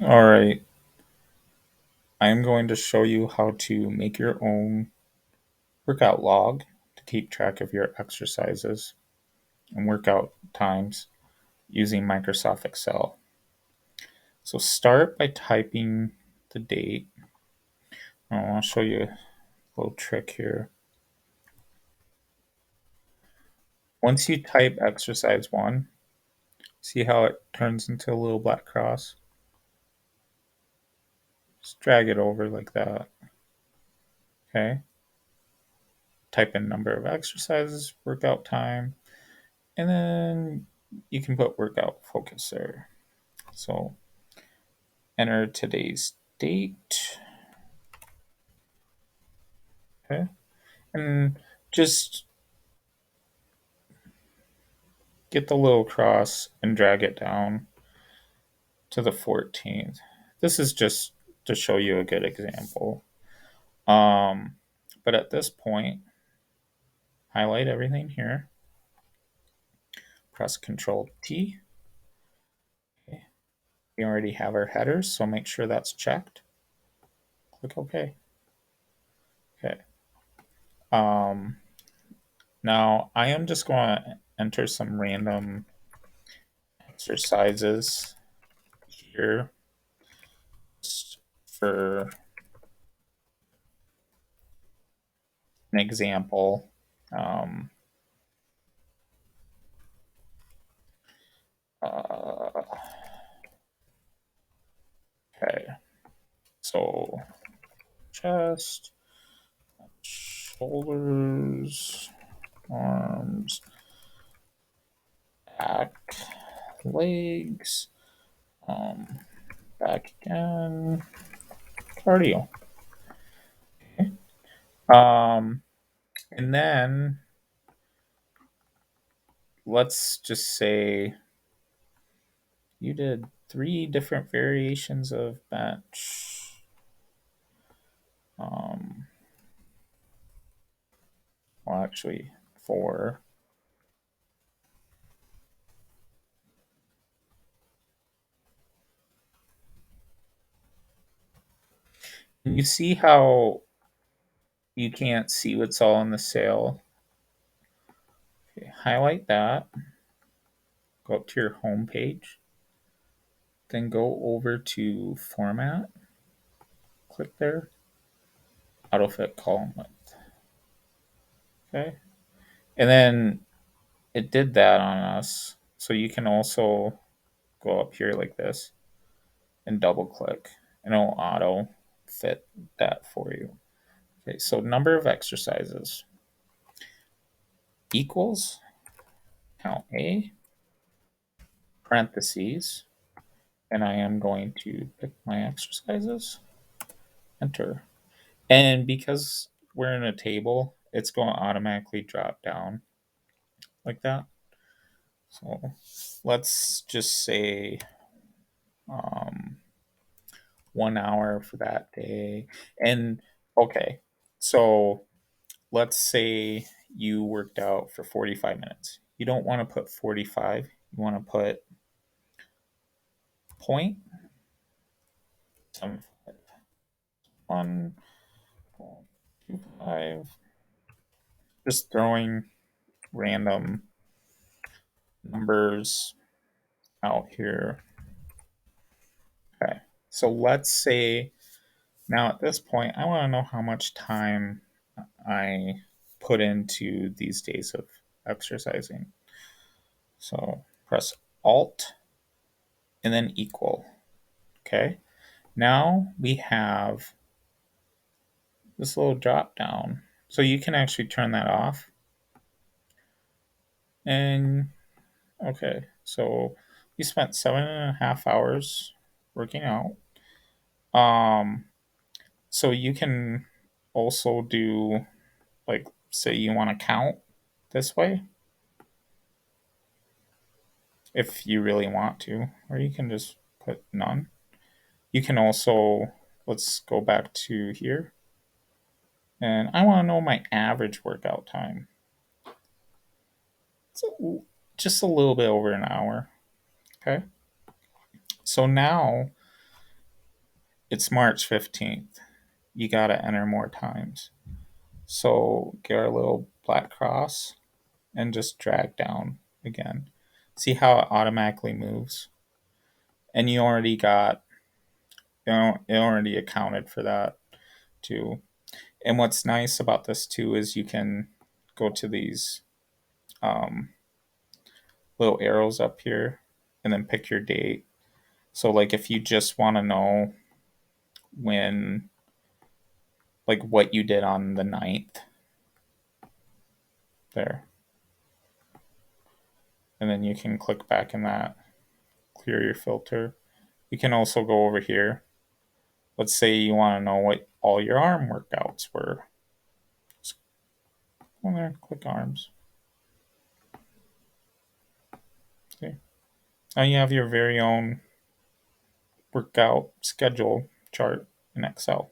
All right, I am going to show you how to make your own workout log to keep track of your exercises and workout times using Microsoft Excel. So start by typing the date. I'll show you a little trick here. Once you type exercise 1, see how it turns into a little black cross? Just drag it over like that. Okay. Type in number of exercises, workout time, and then you can put workout focus there. So enter today's date. Okay. And just get the little cross and drag it down to the 14th. This is just to show you a good example. Um, but at this point, highlight everything here, press Control T. Okay. We already have our headers, so make sure that's checked. Click OK. Okay. Um, Now I am just going to enter some random exercises here just for an example. Um, uh, okay, so chest, shoulders, arms, back, legs, um, back again, cardio. Okay. And then let's just say you did 3 different variations of bench. Um, well, actually, 4. You see how you can't see what's all in the sale? Okay, highlight that, go up to your home page, then go over to Format, click there, AutoFit column width. Okay, and then it did that on us. So you can also go up here like this and double click, and it'll auto fit that for you. Okay, so number of exercises equals count A, parentheses, and I am going to pick my exercises, enter. And because we're in a table, it's going to automatically drop down like that. So let's just say um, 1 hour for that day. And okay, so let's say you worked out for 45 minutes. You don't want to put 45, you want to put 0.75. Just throwing random numbers out here. Okay, so let's say now at this point, I want to know how much time I put into these days of exercising. So press Alt and then equal. Okay, now we have this little drop down. So you can actually turn that off. And okay, so we spent 7.5 hours working out. Um, so you can also do, like, say you want to count this way if you really want to, or you can just put none. You can also, let's go back to here, and I want to know my average workout time. So just a little bit over an hour. Okay. So now It's March 15th. You got to enter more times. So get our little black cross and just drag down again. See how it automatically moves? And you already got, it already accounted for that too. And what's nice about this too is you can go to these um, little arrows up here and then pick your date. So, like, if you just want to know when, like, what you did on the 9th, there. And then you can click back in that, clear your filter. You can also go over here. Let's say you want to know what all your arm workouts were. Just go there, click arms. Okay. Now you have your very own workout schedule chart in Excel.